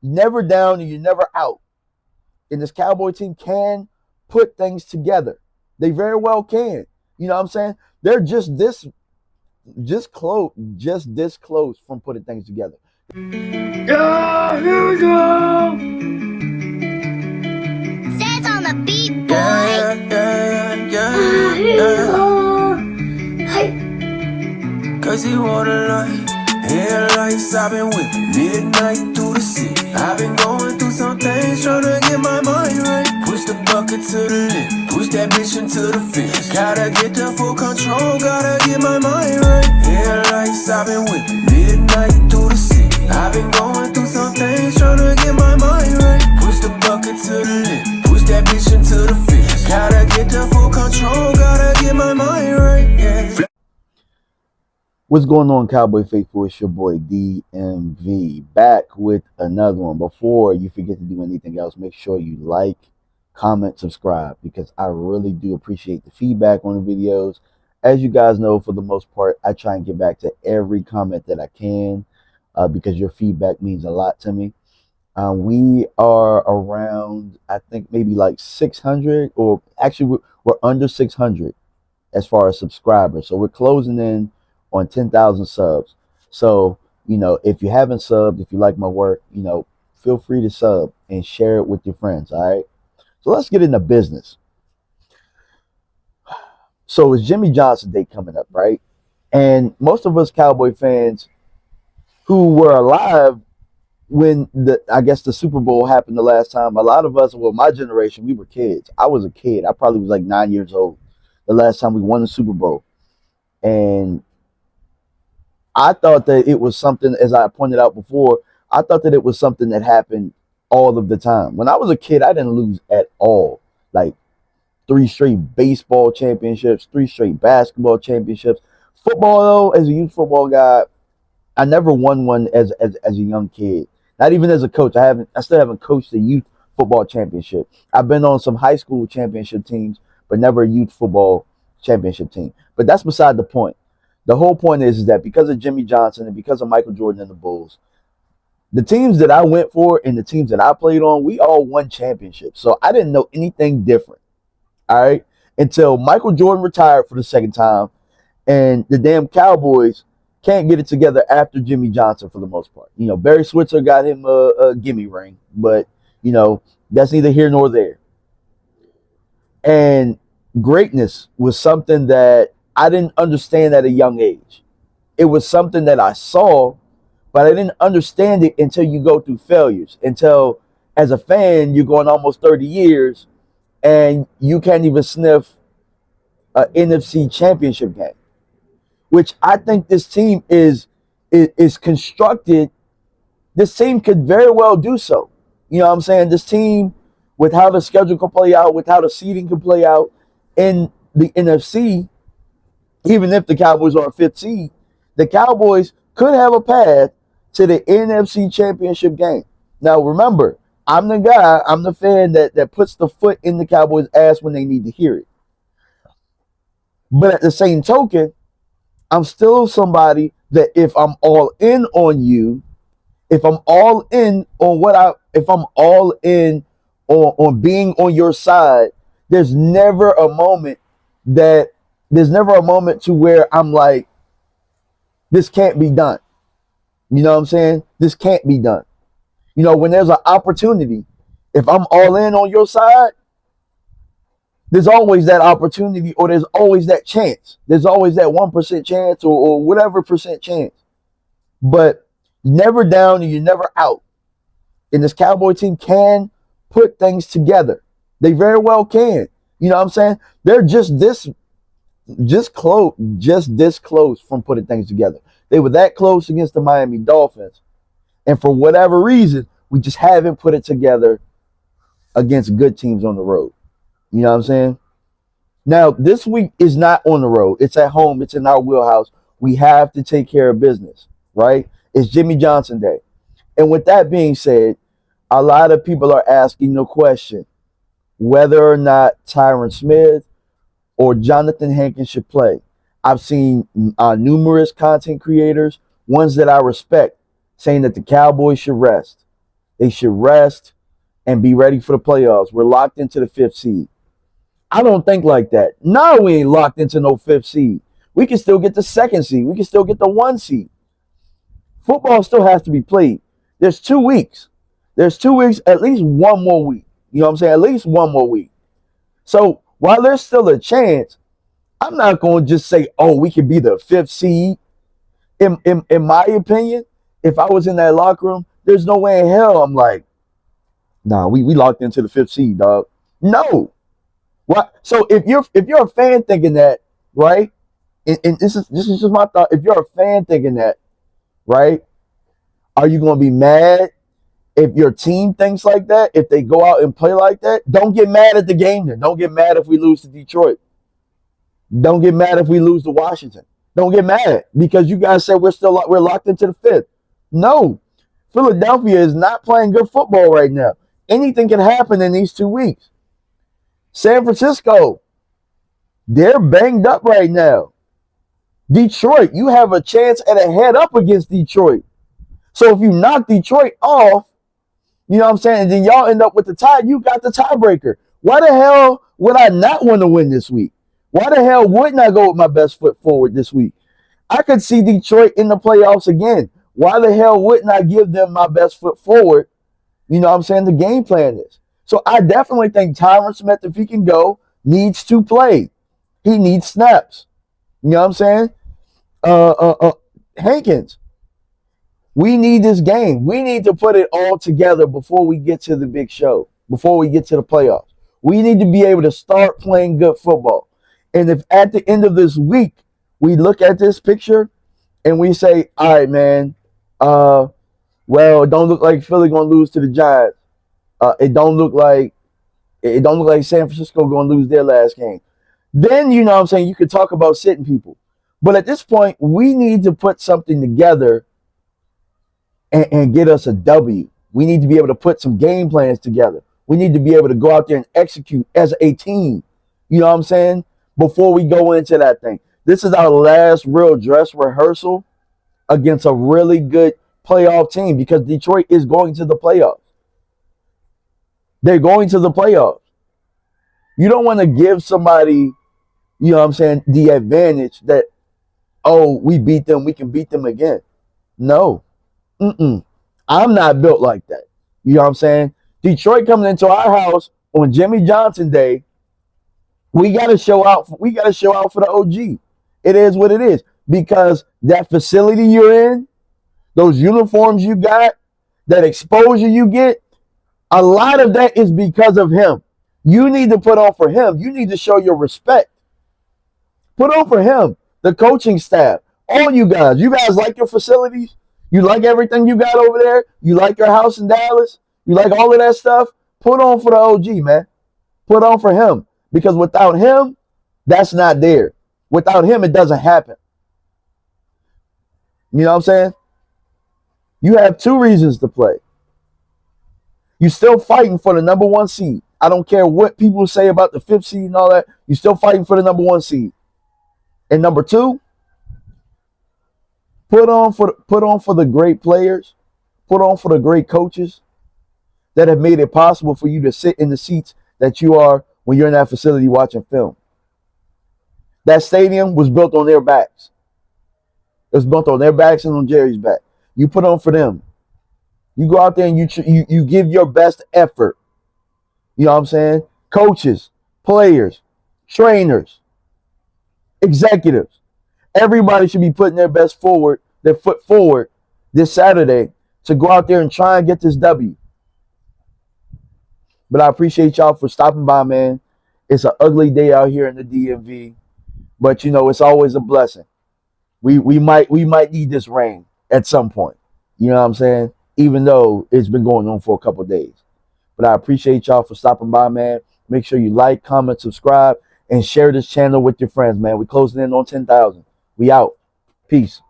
You're never down and you're never out. And this Cowboy team can put things together. They very well can. You know what I'm saying? They're just this close from putting things together. Yeah, here we go. Says on the beat, boy. Hey. Cause he wanna light. Headlights, I've been with midnight through the city. I've been going through some things, trying to get my mind right. Push the bucket to the lip, push that bitch into the finish. Gotta get the full control, gotta get my mind right. Headlights, I've been with midnight through the city. I've been going through some things, trying to get my mind right. Push the bucket to the lip, push that bitch into the finish. Gotta get the full control, gotta get my mind right. Yeah. What's going on, Cowboy Faithful? It's your boy DMV, back with another one. Before you forget to do anything else, make sure you like, comment, subscribe, because I really do appreciate the feedback on the videos. As you guys know, for the most part, I try and get back to every comment that I can, because your feedback means a lot to me. We are around, I think, maybe like 600, or actually we're under 600 as far as subscribers. So we're closing in on 10,000 subs. So, if you haven't subbed, if you like my work, feel free to sub and share it with your friends. All right. So let's get into business. So it's Jimmy Johnson Day coming up, right? And most of us Cowboy fans who were alive when the Super Bowl happened the last time, a lot of us, well, my generation, we were kids. I was a kid. I probably was like 9 years old the last time we won the Super Bowl. And I thought that it was something, as I pointed out before, I thought that it was something that happened all of the time. When I was a kid, I didn't lose at all. Like 3 straight baseball championships, 3 straight basketball championships. Football, though, as a youth football guy, I never won one as a young kid. Not even as a coach. I still haven't coached a youth football championship. I've been on some high school championship teams, but never a youth football championship team. But that's beside the point. The whole point is that because of Jimmy Johnson and because of Michael Jordan and the Bulls, the teams that I went for and the teams that I played on, we all won championships. So I didn't know anything different, all right, until Michael Jordan retired for the second time, and the damn Cowboys can't get it together after Jimmy Johnson for the most part. Barry Switzer got him a gimme ring, but, that's neither here nor there. And greatness was something that I didn't understand at a young age. It was something that I saw, but I didn't understand it until you go through failures. Until, as a fan, you're going almost 30 years and you can't even sniff an NFC championship game, which I think this team is constructed. This team could very well do so. You know what I'm saying? This team, with how the schedule can play out, with how the seeding can play out in the NFC, even if the Cowboys are a 5th seed, the Cowboys could have a path to the NFC Championship game. Now, remember, I'm the fan that puts the foot in the Cowboys' ass when they need to hear it. But at the same token, I'm still somebody that if I'm all in on you, if I'm all in on being on your side, there's never a moment to where I'm like, this can't be done. You know what I'm saying? This can't be done. When there's an opportunity, if I'm all in on your side, there's always that opportunity, or there's always that chance. There's always that 1% chance or whatever percent chance. But you're never down and you're never out. And this Cowboy team can put things together. They very well can. You know what I'm saying? They're just this close from putting things together. They were that close against the Miami Dolphins. And for whatever reason, we just haven't put it together against good teams on the road. You know what I'm saying? Now, this week is not on the road. It's at home. It's in our wheelhouse. We have to take care of business, right? It's Jimmy Johnson Day. And with that being said, a lot of people are asking the question whether or not Tyron Smith or Jonathan Hankins should play. I've seen numerous content creators, ones that I respect, saying that the Cowboys should rest. They should rest and be ready for the playoffs. We're locked into the 5th seed. I don't think like that. No, we ain't locked into no 5th seed. We can still get the 2nd seed. We can still get the 1 seed. Football still has to be played. There's 2 weeks. There's 2 weeks, at least one more week. You know what I'm saying? At least one more week. So while there's still a chance, I'm not going to just say, oh, we could be the 5th seed. In my opinion, if I was in that locker room, there's no way in hell I'm like, nah, we locked into the 5th seed, dog. No. What? So if you're a fan thinking that, right? And this is just my thought. If you're a fan thinking that, right? Are you going to be mad if your team thinks like that? If they go out and play like that? Don't get mad at the game then. Don't get mad if we lose to Detroit. Don't get mad if we lose to Washington. Don't get mad because you guys said we're locked into the 5th. No. Philadelphia is not playing good football right now. Anything can happen in these 2 weeks. San Francisco, they're banged up right now. Detroit, you have a chance at a head up against Detroit. So if you knock Detroit off, you know what I'm saying, and then y'all end up with the tie, you got the tiebreaker. Why the hell would I not want to win this week? Why the hell wouldn't I go with my best foot forward this week? I could see Detroit in the playoffs again. Why the hell wouldn't I give them my best foot forward? You know what I'm saying? The game plan is. So I definitely think Tyron Smith, if he can go, needs to play. He needs snaps. You know what I'm saying? Hankins, we need this game. We need to put it all together before we get to the big show, before we get to the playoffs. We need to be able to start playing good football. And if at the end of this week, we look at this picture and we say, all right, man, well, it don't look like Philly going to lose to the Giants. It don't look like San Francisco going to lose their last game. Then, you know what I'm saying, you could talk about sitting people. But at this point, we need to put something together and get us a W. We need to be able to put some game plans together. We need to be able to go out there and execute as a team. You know what I'm saying? Before we go into that thing. This is our last real dress rehearsal against a really good playoff team because Detroit is going to the playoffs. They're going to the playoffs. You don't want to give somebody, you know what I'm saying, the advantage that, oh, we beat them, we can beat them again. No. I'm not built like that. You know what I'm saying? Detroit coming into our house on Jimmy Johnson Day, we got to show out. We got to show out for the OG. It is what it is because that facility you're in, those uniforms you got, that exposure you get, a lot of that is because of him. You need to put on for him. You need to show your respect. Put on for him, the coaching staff, all you guys. You guys like your facilities? You like everything you got over there? You like your house in Dallas? You like all of that stuff? Put on for the OG, man. Put on for him. Because without him, that's not there. Without him, it doesn't happen. You know what I'm saying? You have 2 reasons to play. You're still fighting for the number 1 seed. I don't care what people say about the 5th seed and all that. You're still fighting for the number 1 seed. And number 2, put on for the great players, put on for the great coaches that have made it possible for you to sit in the seats that you are when you're in that facility watching film. That stadium was built on their backs. It was built on their backs and on Jerry's back. You put on for them. You go out there and you give your best effort. You know what I'm saying? Coaches, players, trainers, executives. Everybody should be putting their foot forward this Saturday to go out there and try and get this W. But I appreciate y'all for stopping by, man. It's an ugly day out here in the DMV, but you know it's always a blessing. We might need this rain at some point. You know what I'm saying? Even though it's been going on for a couple of days. But I appreciate y'all for stopping by, man. Make sure you like, comment, subscribe, and share this channel with your friends, man. We're closing in on 10,000. We out. Peace.